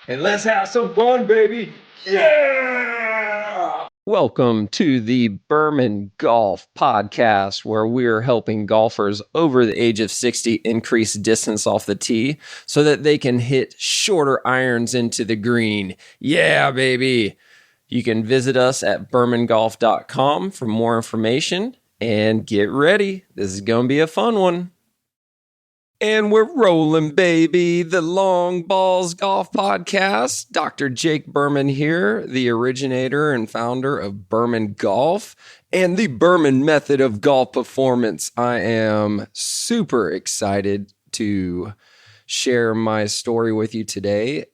and let's have some fun, baby. Yeah! Welcome to the Berman Golf Podcast, where we're helping golfers over the age of 60 increase distance off the tee so that they can hit shorter irons into the green. Yeah, baby. You can visit us at bermangolf.com for more information and get ready. This is going to be a fun one. And we're rolling, baby. The Long Balls Golf Podcast. Dr. Jake Berman here, the originator and founder of Berman Golf and the Berman method of golf performance. I am super excited to share my story with you today.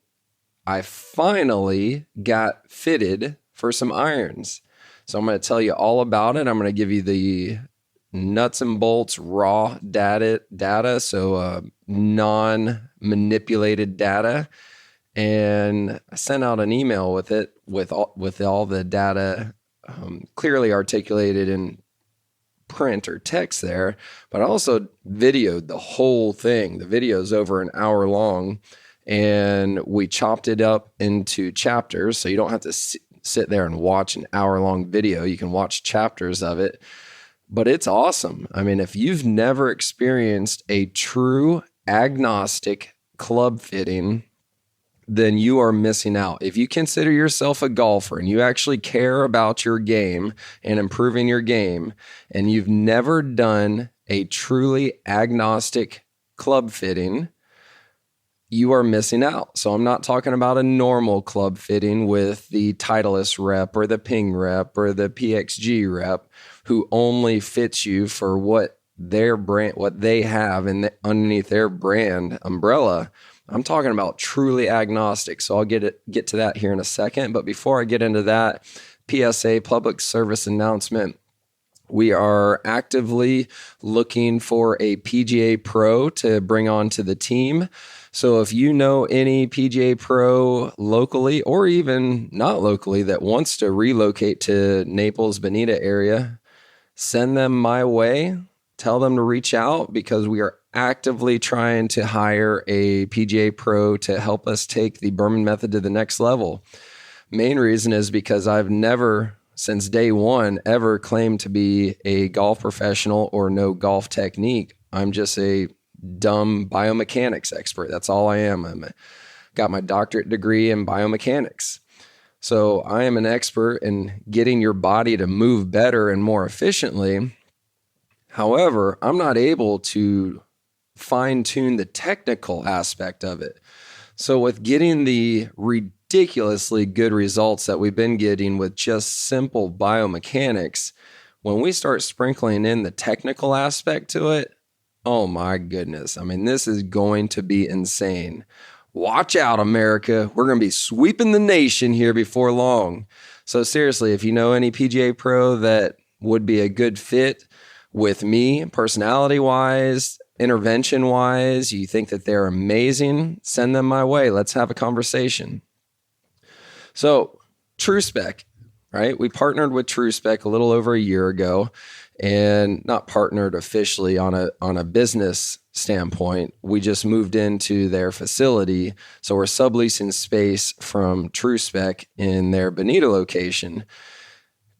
I finally got fitted for some irons. So I'm going to tell you all about it. I'm going to give you the nuts and bolts raw data, so non-manipulated data, and I sent out an email with it with all the data clearly articulated in print or text there, but I also videoed the whole thing. The video is over an hour long, and we chopped it up into chapters, so you don't have to sit there and watch an hour-long video. You can watch chapters of it. But it's awesome. I mean, if you've never experienced a true agnostic club fitting, then you are missing out. If you consider yourself a golfer and you actually care about your game and improving your game, and you've never done a truly agnostic club fitting, you are missing out. So I'm not talking about a normal club fitting with the Titleist rep or the Ping rep or the PXG rep who only fits you for what their brand, what they have underneath their brand umbrella. I'm talking about truly agnostic. So I'll get to that here in a second. But before I get into that, PSA, public service announcement. We are actively looking for a PGA Pro to bring onto the team. So if you know any PGA Pro locally or even not locally that wants to relocate to Naples, Bonita area, send them my way. Tell them to reach out because we are actively trying to hire a PGA Pro to help us take the Berman method to the next level. Main reason is because I've never, since day one, ever claimed to be a golf professional or know golf technique. I'm just a dumb biomechanics expert. That's all I am. Got my doctorate degree in biomechanics. So I am an expert in getting your body to move better and more efficiently. However, I'm not able to fine-tune the technical aspect of it. So with getting the ridiculously good results that we've been getting with just simple biomechanics, when we start sprinkling in the technical aspect to it, oh my goodness. I mean, this is going to be insane. Watch out, America. We're going to be sweeping the nation here before long. So seriously, if you know any PGA Pro that would be a good fit with me, personality-wise, intervention-wise, you think that they're amazing, send them my way. Let's have a conversation. So TrueSpec, right? We partnered with TrueSpec a little over a year ago, and not partnered officially on a business standpoint. We just moved into their facility. So we're subleasing space from TrueSpec in their Bonita location.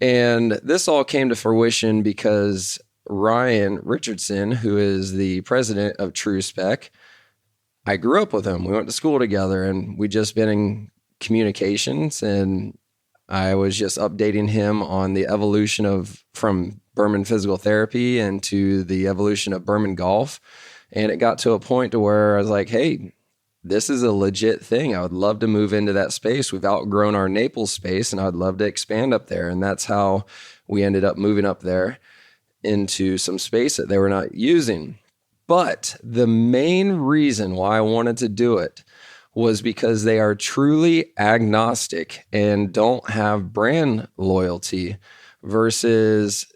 And this all came to fruition because Ryan Richardson, who is the president of TrueSpec, I grew up with him. We went to school together and we just been in communications, and I was just updating him on the evolution from Berman physical therapy and to the evolution of Berman golf. And it got to a point to where I was like, hey, this is a legit thing. I would love to move into that space. We've outgrown our Naples space and I'd love to expand up there. And that's how we ended up moving up there into some space that they were not using. But the main reason why I wanted to do it was because they are truly agnostic and don't have brand loyalty versus,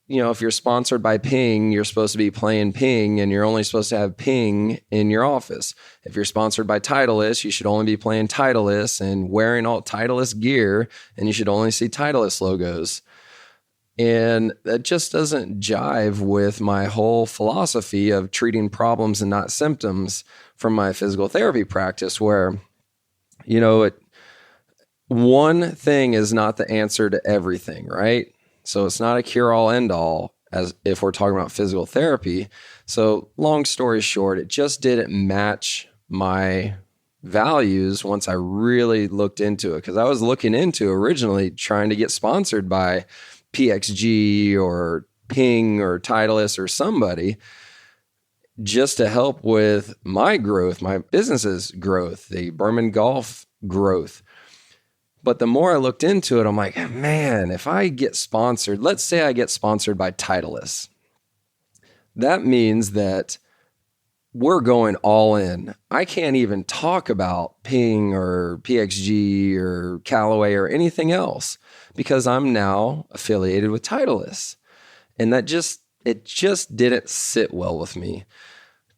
you know, if you're sponsored by Ping, you're supposed to be playing Ping and you're only supposed to have Ping in your office. If you're sponsored by Titleist, you should only be playing Titleist and wearing all Titleist gear, and you should only see Titleist logos. And that just doesn't jive with my whole philosophy of treating problems and not symptoms from my physical therapy practice, where you know, one thing is not the answer to everything, right? So it's not a cure-all, end-all, as if we're talking about physical therapy. So long story short, it just didn't match my values once I really looked into it. Because I was looking into originally trying to get sponsored by PXG or Ping or Titleist or somebody just to help with my growth, my business's growth, the Berman Golf growth. But the more I looked into it, I'm like, man, if I get sponsored, let's say I get sponsored by Titleist, that means that we're going all in. I can't even talk about Ping or PXG or Callaway or anything else because I'm now affiliated with Titleist. And it just didn't sit well with me.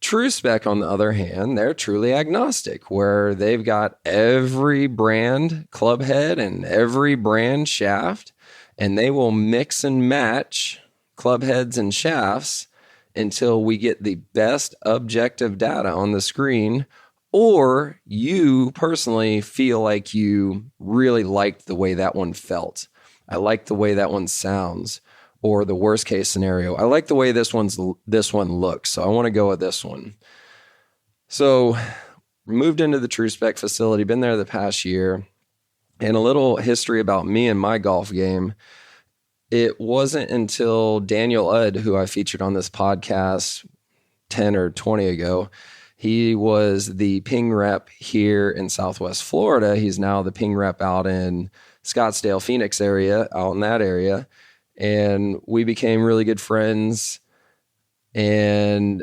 TrueSpec, on the other hand, they're truly agnostic, where they've got every brand club head and every brand shaft, and they will mix and match club heads and shafts until we get the best objective data on the screen, or you personally feel like you really liked the way that one felt. I like the way that one sounds. Or the worst case scenario, I like the way this one looks, so I want to go with this one. So moved into the TrueSpec facility, been there the past year, and a little history about me and my golf game. It wasn't until Daniel Udd, who I featured on this podcast 10 or 20 ago, he was the Ping rep here in Southwest Florida. He's now the Ping rep out in Scottsdale, Phoenix area, out in that area. And we became really good friends. And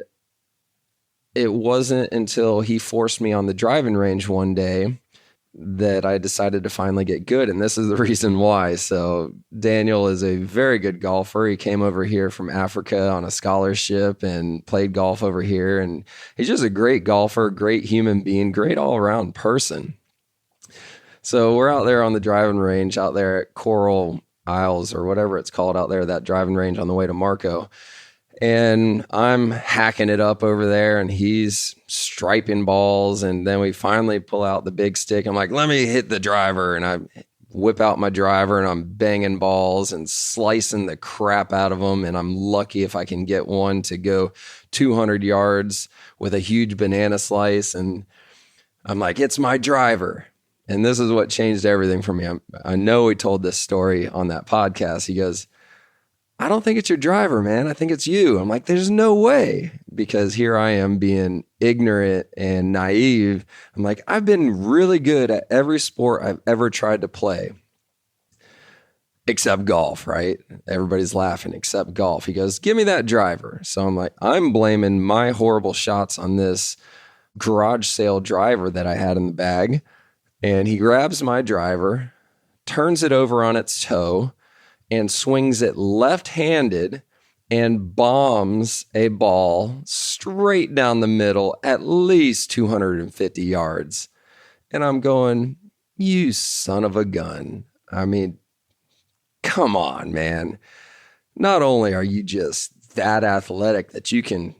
it wasn't until he forced me on the driving range one day that I decided to finally get good. And this is the reason why. So Daniel is a very good golfer. He came over here from Africa on a scholarship and played golf over here. And he's just a great golfer, great human being, great all around person. So we're out there on the driving range out there at Coral Isles or whatever it's called out there, that driving range on the way to Marco. And I'm hacking it up over there and he's striping balls. And then we finally pull out the big stick. I'm like, let me hit the driver. And I whip out my driver and I'm banging balls and slicing the crap out of them. And I'm lucky if I can get one to go 200 yards with a huge banana slice. And I'm like, it's my driver. And this is what changed everything for me. I know he told this story on that podcast. He goes, I don't think it's your driver, man. I think it's you. I'm like, there's no way. Because here I am being ignorant and naive. I'm like, I've been really good at every sport I've ever tried to play. Except golf, right? Everybody's laughing except golf. He goes, give me that driver. So I'm like, I'm blaming my horrible shots on this garage sale driver that I had in the bag. And he grabs my driver, turns it over on its toe, and swings it left-handed and bombs a ball straight down the middle, at least 250 yards. And I'm going, you son of a gun. I mean, come on, man. Not only are you just that athletic that you can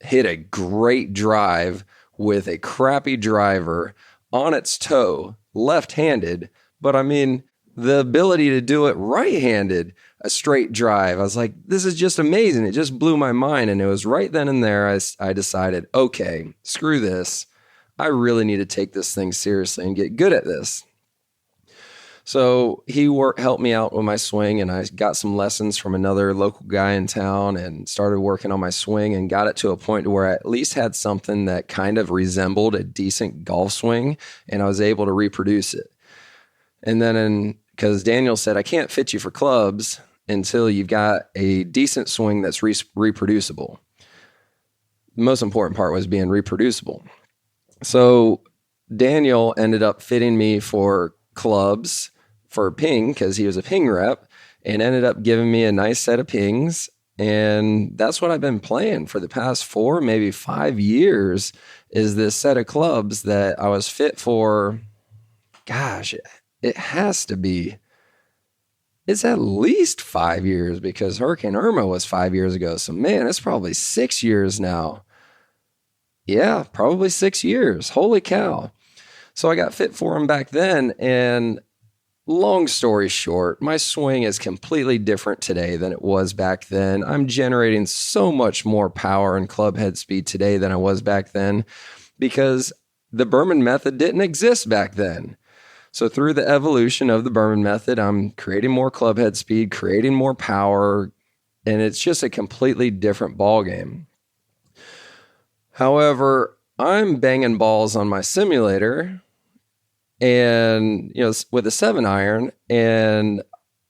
hit a great drive with a crappy driver on its toe, left-handed, but I mean, the ability to do it right-handed, a straight drive. I was like, this is just amazing. It just blew my mind. And it was right then and there I decided, okay, screw this. I really need to take this thing seriously and get good at this. So he helped me out with my swing, and I got some lessons from another local guy in town and started working on my swing and got it to a point where I at least had something that kind of resembled a decent golf swing, and I was able to reproduce it. And then because Daniel said, I can't fit you for clubs until you've got a decent swing that's reproducible. The most important part was being reproducible. So Daniel ended up fitting me for clubs for Ping because he was a Ping rep, and ended up giving me a nice set of Pings. And that's what I've been playing for the past 4, maybe 5 years, is this set of clubs that I was fit for. Gosh, it has to be. It's at least 5 years because Hurricane Irma was 5 years ago. So man, it's probably 6 years now. Yeah, probably 6 years. Holy cow. So I got fit for them back then. And long story short, my swing is completely different today than it was back then. I'm generating so much more power and club head speed today than I was back then because the Berman method didn't exist back then. So through the evolution of the Berman method, I'm creating more club head speed, creating more power, and it's just a completely different ball game. However, I'm banging balls on my simulator and, with a 7-iron, and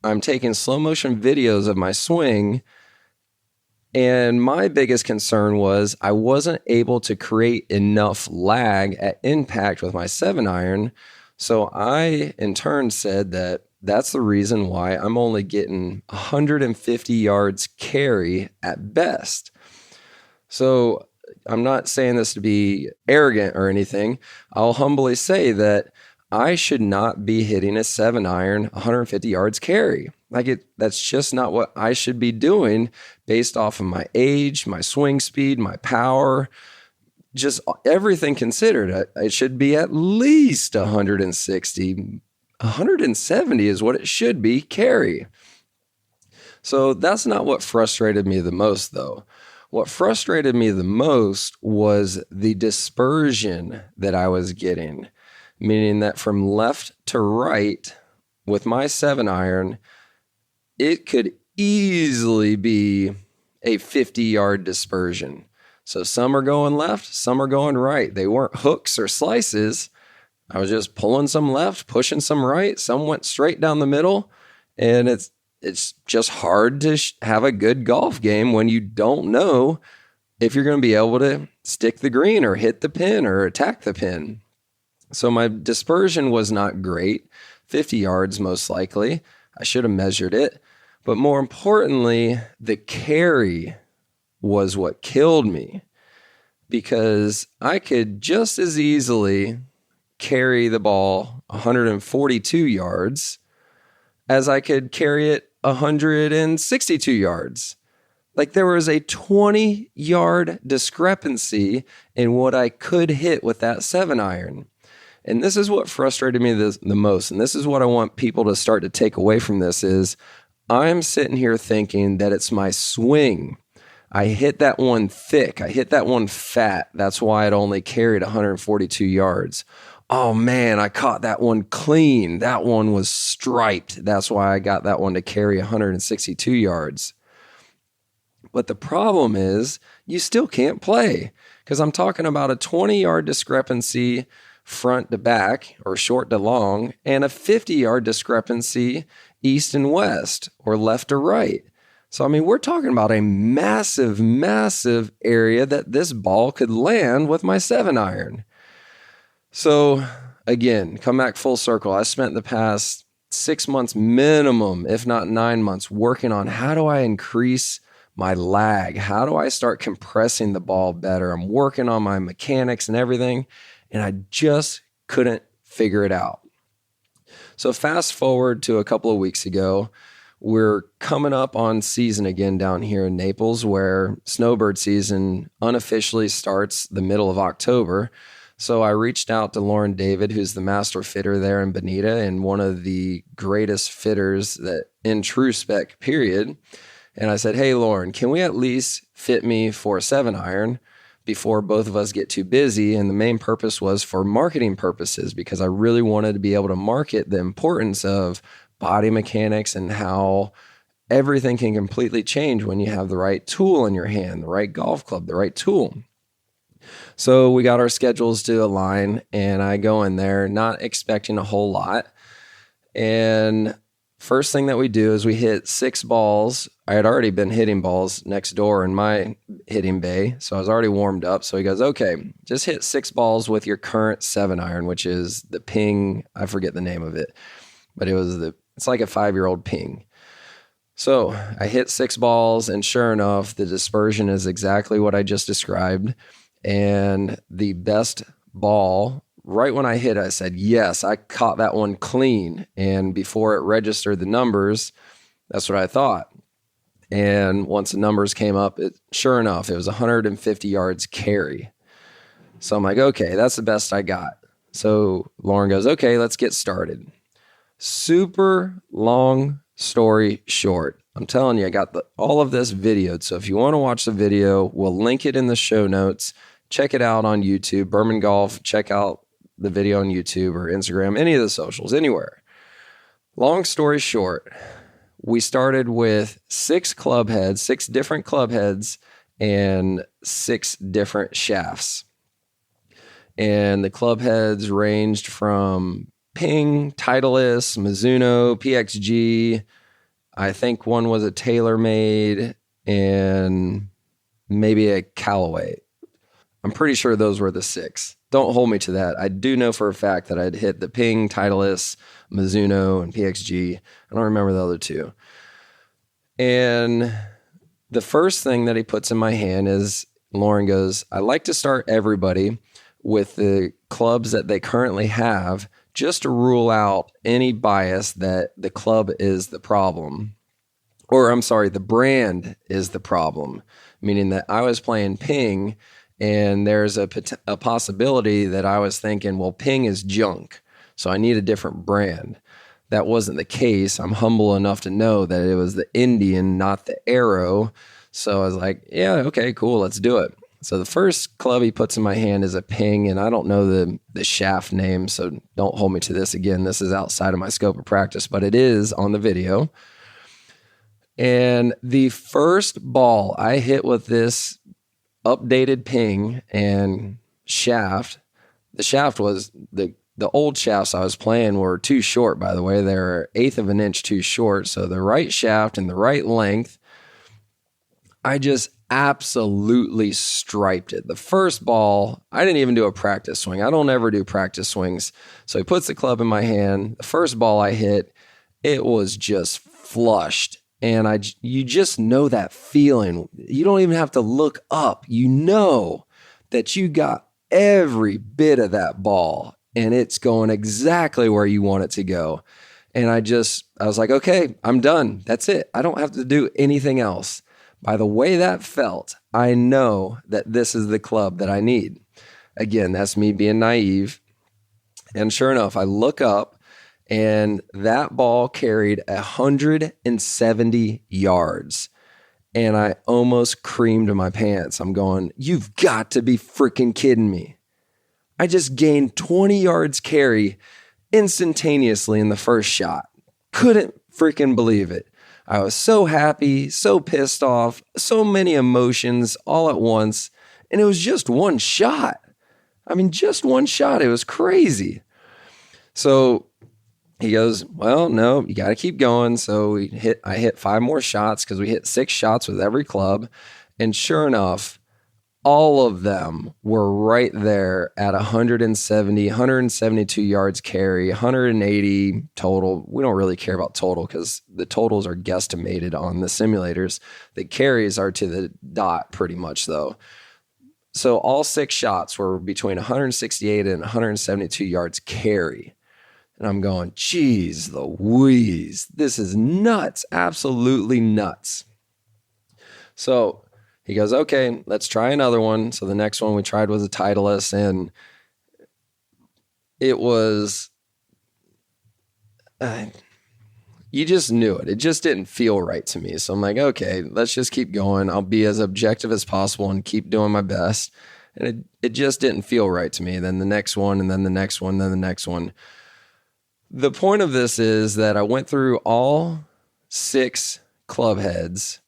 I'm taking slow motion videos of my swing. And my biggest concern was I wasn't able to create enough lag at impact with my 7-iron. So I, in turn, said that that's the reason why I'm only getting 150 yards carry at best. So I'm not saying this to be arrogant or anything. I'll humbly say that I should not be hitting a 7-iron 150 yards carry. That's just not what I should be doing based off of my age, my swing speed, my power, just everything considered. It should be at least 160. 170 is what it should be carry. So that's not what frustrated me the most, though. What frustrated me the most was the dispersion that I was getting, meaning that from left to right with my 7-iron, it could easily be a 50-yard dispersion. So some are going left, some are going right. They weren't hooks or slices. I was just pulling some left, pushing some right. Some went straight down the middle. And it's just hard to have a good golf game when you don't know if you're going to be able to stick the green or hit the pin or attack the pin. So my dispersion was not great, 50 yards most likely. I should have measured it. But more importantly, the carry was what killed me because I could just as easily carry the ball 142 yards as I could carry it 162 yards. Like there was a 20-yard discrepancy in what I could hit with that 7-iron. And this is what frustrated me the most. And this is what I want people to start to take away from this is I'm sitting here thinking that it's my swing. I hit that one thick. I hit that one fat. That's why it only carried 142 yards. Oh man, I caught that one clean. That one was striped. That's why I got that one to carry 162 yards. But the problem is you still can't play because I'm talking about a 20-yard discrepancy front to back or short to long and a 50-yard discrepancy east and west or left to right. So, I mean, we're talking about a massive, massive area that this ball could land with my 7-iron. So, again, come back full circle. I spent the past 6 months minimum, if not 9 months, working on how do I increase my lag? How do I start compressing the ball better? I'm working on my mechanics and everything, and I just couldn't figure it out. So fast forward to a couple of weeks ago, we're coming up on season again down here in Naples where snowbird season unofficially starts the middle of October. So I reached out to Lauren David, who's the master fitter there in Bonita and one of the greatest fitters that in true spec period. And I said, hey, Lauren, can we at least fit me for a 7-iron before both of us get too busy? And the main purpose was for marketing purposes because I really wanted to be able to market the importance of body mechanics and how everything can completely change when you have the right tool in your hand, the right golf club, the right tool. So we got our schedules to align and I go in there not expecting a whole lot. And first thing that we do is we hit 6 balls. I had already been hitting balls next door in my hitting bay, so I was already warmed up. So he goes, okay, just hit 6 balls with your current 7-iron, which is the Ping. I forget the name of it, but it's like a 5-year-old Ping. So I hit 6 balls, and sure enough, the dispersion is exactly what I just described. And the best ball, right when I hit it, I said, yes, I caught that one clean. And before it registered the numbers, that's what I thought. And once the numbers came up, sure enough, it was 150 yards carry. So I'm like, okay, that's the best I got. So Lauren goes, okay, let's get started. Super long story short. I'm telling you, I got all of this videoed. So if you want to watch the video, we'll link it in the show notes. Check it out on YouTube, Berman Golf. Check out the video on YouTube or Instagram, any of the socials, anywhere. Long story short, we started with 6 club heads, 6 different club heads, and 6 different shafts. And the club heads ranged from Ping, Titleist, Mizuno, PXG. I think one was a TaylorMade and maybe a Callaway. I'm pretty sure those were the 6. Don't hold me to that. I do know for a fact that I'd hit the Ping, Titleist, Mizuno, and PXG. I don't remember the other 2. And the first thing that he puts in my hand is, Lauren goes, I like to start everybody with the clubs that they currently have, just to rule out any bias that the club is the problem. Or I'm sorry, the brand is the problem, meaning that I was playing Ping and there's a possibility that I was thinking, well, Ping is junk, so I need a different brand. That wasn't the case. I'm humble enough to know that it was the Indian, not the Arrow. So I was like, yeah, okay, cool, let's do it. So the first club he puts in my hand is a Ping, and I don't know the shaft name, so don't hold me to this again. This is outside of my scope of practice, but it is on the video. And the first ball I hit with this updated Ping and shaft, the shaft was the old shafts I was playing were too short, by the way. They're 1/8 of an inch too short. So the right shaft and the right length, I just absolutely striped it. The first ball, I didn't even do a practice swing. I don't ever do practice swings. So he puts the club in my hand. The first ball I hit, it was just flushed. And you just know that feeling. You don't even have to look up. You know that you got every bit of that ball and it's going exactly where you want it to go. And I was like, okay, I'm done. That's it. I don't have to do anything else. By the way that felt, I know that this is the club that I need. Again, that's me being naive. And sure enough, I look up and that ball carried 170 yards. And I almost creamed my pants. I'm going, you've got to be freaking kidding me. I just gained 20 yards carry instantaneously in the first shot. Couldn't freaking believe it. I was so happy, so pissed off, so many emotions all at once. And it was just one shot. I mean, just one shot. It was crazy. So he goes, well, no, you got to keep going. So I hit 5 more shots because we hit 6 shots with every club. And sure enough, all of them were right there at 170, 172 yards carry, 180 total. We don't really care about total because the totals are guesstimated on the simulators. The carries are to the dot pretty much though. So all 6 shots were between 168 and 172 yards carry. And I'm going, geez Louise, this is nuts, absolutely nuts. So he goes, okay, let's try another one. So the next one we tried was a Titleist, and it was, you just knew it. It just didn't feel right to me. So I'm like, okay, let's just keep going. I'll be as objective as possible and keep doing my best. And it just didn't feel right to me. Then the next one, and then the next one, then the next one. The point of this is that I went through all 6 club heads,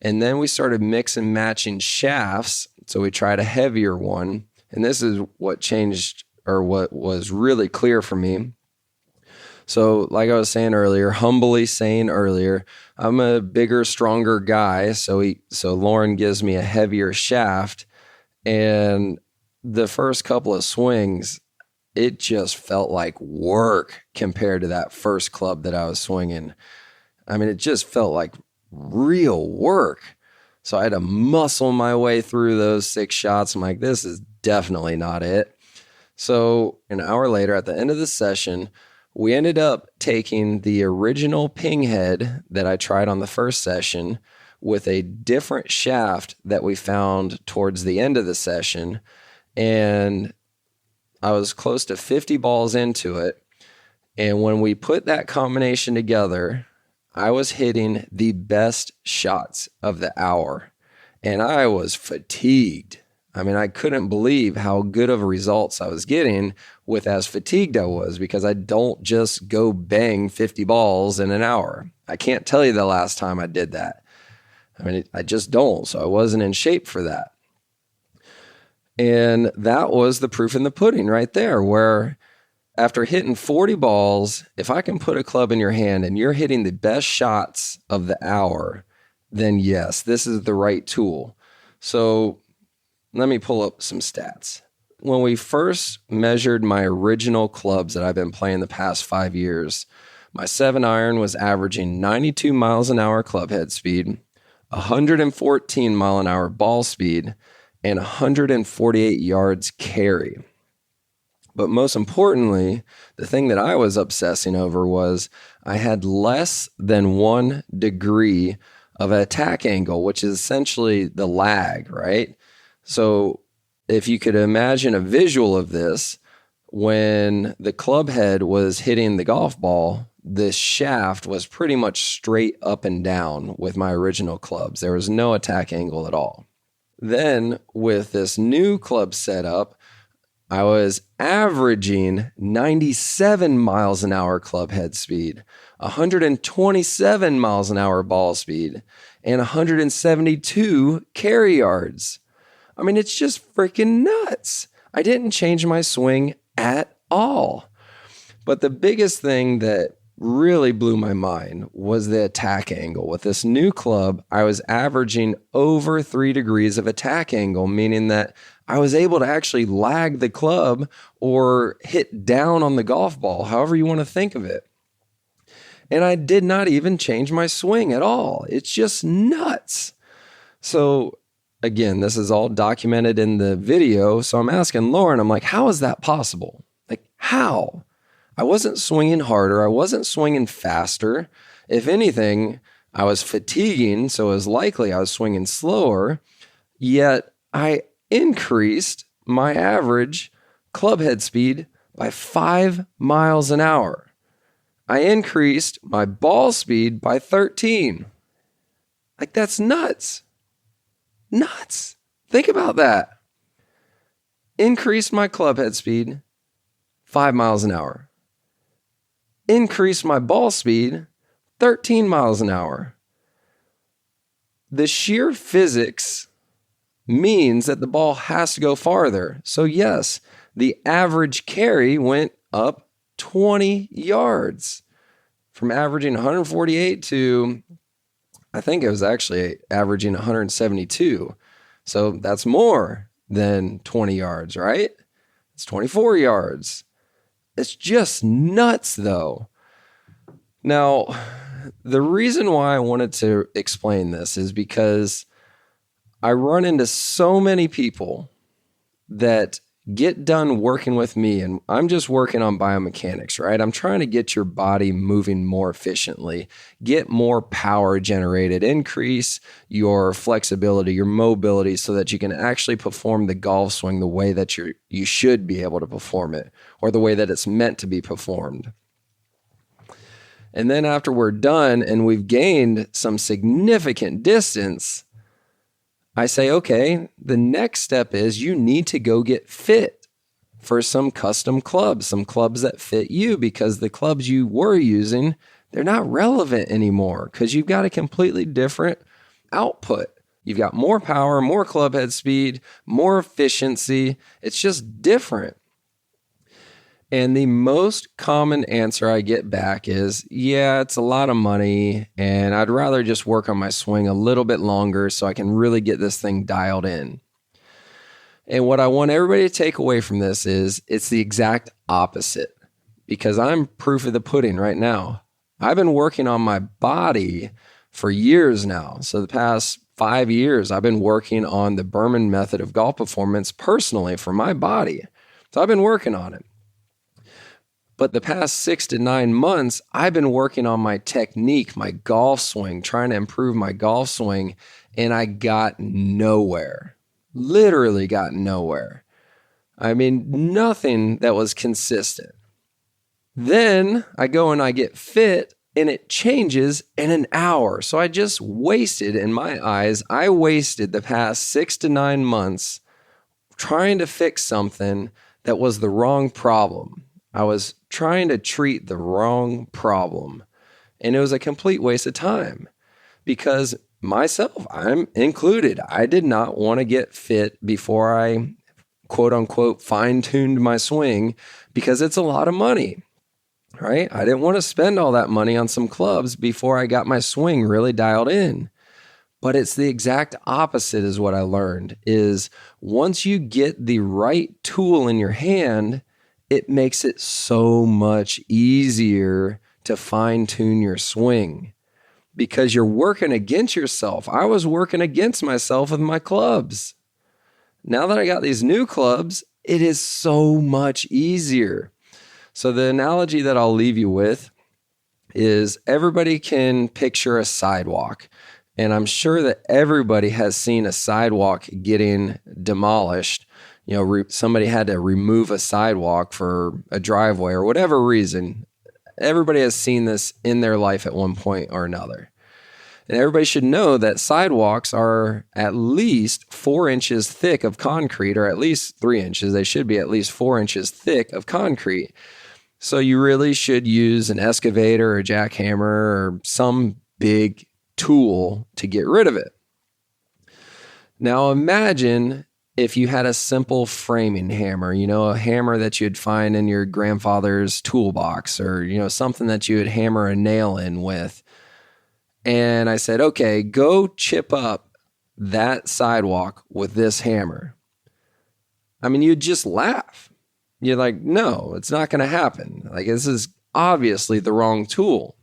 and then we started mix and matching shafts. So we tried a heavier one. And this is what changed, or what was really clear for me. So like I was saying earlier, I'm a bigger, stronger guy. So Lauren gives me a heavier shaft. And the first couple of swings, it just felt like work compared to that first club that I was swinging. I mean, it just felt like real work. So I had to muscle my way through those 6 shots. I'm like, this is definitely not it. So an hour later, at the end of the session, we ended up taking the original Ping head that I tried on the first session with a different shaft that we found towards the end of the session. And I was close to 50 balls into it. And when we put that combination together, I was hitting the best shots of the hour. And I was fatigued. I mean, I couldn't believe how good of results I was getting with as fatigued I was, because I don't just go bang 50 balls in an hour. I can't tell you the last time I did that. I mean, I just don't. So I wasn't in shape for that. And that was the proof in the pudding right there, where after hitting 40 balls, if I can put a club in your hand and you're hitting the best shots of the hour, then yes, this is the right tool. So let me pull up some stats. When we first measured my original clubs that I've been playing the past 5 years, my 7-iron was averaging 92 miles an hour club head speed, 114 mile an hour ball speed, and 148 yards carry. But most importantly, the thing that I was obsessing over was I had less than 1 degree of attack angle, which is essentially the lag, right? So if you could imagine a visual of this, when the club head was hitting the golf ball, the shaft was pretty much straight up and down with my original clubs. There was no attack angle at all. Then with this new club setup, I was averaging 97 miles an hour club head speed, 127 miles an hour ball speed, and 172 carry yards. I mean, it's just freaking nuts. I didn't change my swing at all. But the biggest thing that really blew my mind was the attack angle. With this new club, I was averaging over 3 degrees of attack angle, meaning that I was able to actually lag the club or hit down on the golf ball, however you want to think of it. And I did not even change my swing at all. It's just nuts. So again, this is all documented in the video. So I'm asking Lauren, I'm like, how is that possible? Like, how? I wasn't swinging harder. I wasn't swinging faster. If anything, I was fatiguing, so it was likely I was swinging slower. Yet I increased my average club head speed by 5 miles an hour. I increased my ball speed by 13. Like, that's nuts. Nuts. Think about that. Increased my club head speed 5 miles an hour. Increased my ball speed 13 miles an hour. The sheer physics means that the ball has to go farther. So yes, the average carry went up 20 yards from averaging 148 to, I think it was actually averaging 172. So that's more than 20 yards, right? It's 24 yards. It's just nuts, though. Now, the reason why I wanted to explain this is because I run into so many people that get done working with me, and I'm just working on biomechanics, right? I'm trying to get your body moving more efficiently, get more power generated, increase your flexibility, your mobility, so that you can actually perform the golf swing the way that you should be able to perform it, or the way that it's meant to be performed. And then after we're done and we've gained some significant distance, I say, okay, the next step is you need to go get fit for some custom clubs, some clubs that fit you, because the clubs you were using, they're not relevant anymore because you've got a completely different output. You've got more power, more club head speed, more efficiency. It's just different. And the most common answer I get back is, yeah, it's a lot of money, and I'd rather just work on my swing a little bit longer so I can really get this thing dialed in. And what I want everybody to take away from this is it's the exact opposite, because I'm proof of the pudding right now. I've been working on my body for years now. So the past 5 years, I've been working on the Berman method of golf performance personally for my body. So I've been working on it. But the past 6 to 9 months, I've been working on my technique, my golf swing, trying to improve my golf swing, and I got nowhere. Literally got nowhere. I mean, nothing that was consistent. Then I go and I get fit and it changes in an hour. So I just wasted, in my eyes, I wasted the past 6 to 9 months trying to fix something that was the wrong problem. I was trying to treat the wrong problem. And it was a complete waste of time because myself, I'm included. I did not want to get fit before I, quote unquote, fine-tuned my swing because it's a lot of money. Right? I didn't want to spend all that money on some clubs before I got my swing really dialed in. But it's the exact opposite is what I learned is once you get the right tool in your hand, it makes it so much easier to fine tune your swing because you're working against yourself. I was working against myself with my clubs. Now that I got these new clubs, it is so much easier. So the analogy that I'll leave you with is everybody can picture a sidewalk. And I'm sure that everybody has seen a sidewalk getting demolished. You know, somebody had to remove a sidewalk for a driveway or whatever reason. Everybody has seen this in their life at one point or another. And everybody should know that sidewalks are at least 4 inches thick of concrete, or at least 3 inches. They should be at least 4 inches thick of concrete. So you really should use an excavator or a jackhammer or some big tool to get rid of it. Now imagine if you had a simple framing hammer, you know, a hammer that you'd find in your grandfather's toolbox or, you know, something that you would hammer a nail in with. And I said, okay, go chip up that sidewalk with this hammer. I mean, you'd just laugh. You're like, no, it's not going to happen. Like, this is obviously the wrong tool.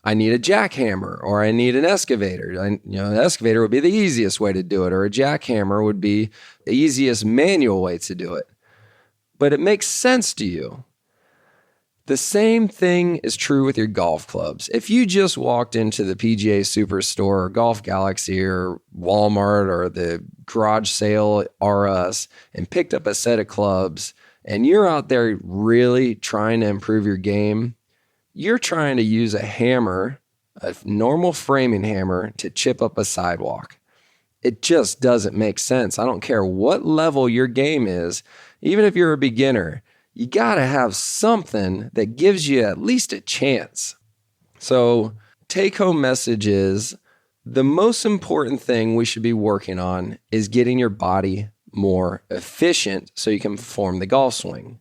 I need a jackhammer or I need an excavator. An excavator would be the easiest way to do it, or a jackhammer would be the easiest manual way to do it. But it makes sense to you. The same thing is true with your golf clubs. If you just walked into the PGA Superstore or Golf Galaxy or Walmart or the garage sale RS and picked up a set of clubs and you're out there really trying to improve your game, you're trying to use a hammer, a normal framing hammer, to chip up a sidewalk. It just doesn't make sense. I don't care what level your game is, even if you're a beginner, you got to have something that gives you at least a chance. So take-home message is the most important thing we should be working on is getting your body more efficient so you can perform the golf swing.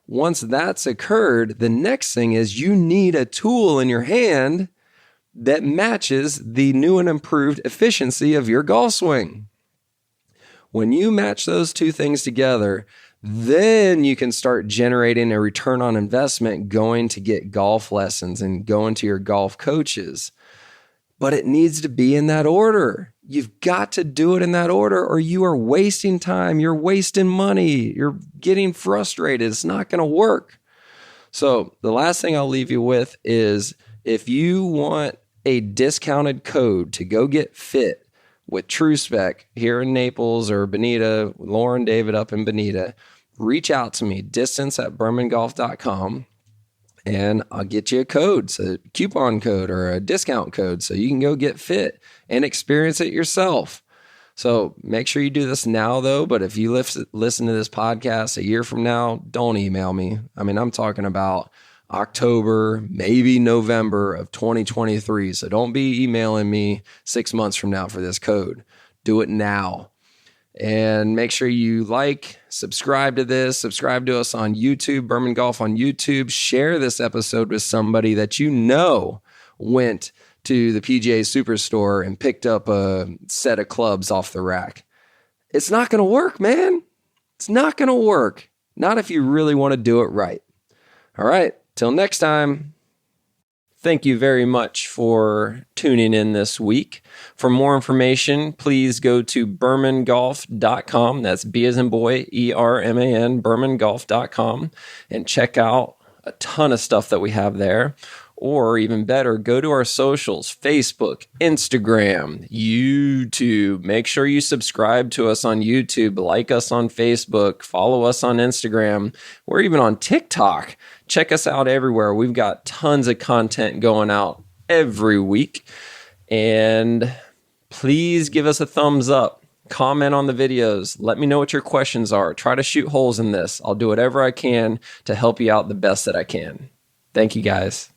Once that's occurred, the next thing is you need a tool in your hand that matches the new and improved efficiency of your golf swing. When you match those two things together, then you can start generating a return on investment going to get golf lessons and going to your golf coaches. But it needs to be in that order. You've got to do it in that order or you are wasting time. You're wasting money. You're getting frustrated. It's not going to work. So the last thing I'll leave you with is if you want a discounted code to go get fit with TrueSpec here in Naples or Bonita, Lauren David up in Bonita, reach out to me, distance@bermangolf.com, and I'll get you a code, so a coupon code or a discount code so you can go get fit and experience it yourself. So make sure you do this now, though. But if you listen to this podcast a year from now, don't email me. I mean, I'm talking about October, maybe November of 2023. So don't be emailing me 6 months from now for this code. Do it now. And make sure you subscribe to this, subscribe to us on YouTube, Berman Golf on YouTube. Share this episode with somebody that you know went to the PGA Superstore and picked up a set of clubs off the rack. It's not going to work, man. It's not going to work. Not if you really want to do it right. All right. Till next time. Thank you very much for tuning in this week. For more information, please go to bermangolf.com. That's B as in boy, ERMAN, bermangolf.com, and check out a ton of stuff that we have there. Or even better, go to our socials, Facebook, Instagram, YouTube. Make sure you subscribe to us on YouTube, like us on Facebook, follow us on Instagram. We're even on TikTok. Check us out everywhere. We've got tons of content going out every week. And please give us a thumbs up. Comment on the videos. Let me know what your questions are. Try to shoot holes in this. I'll do whatever I can to help you out the best that I can. Thank you, guys.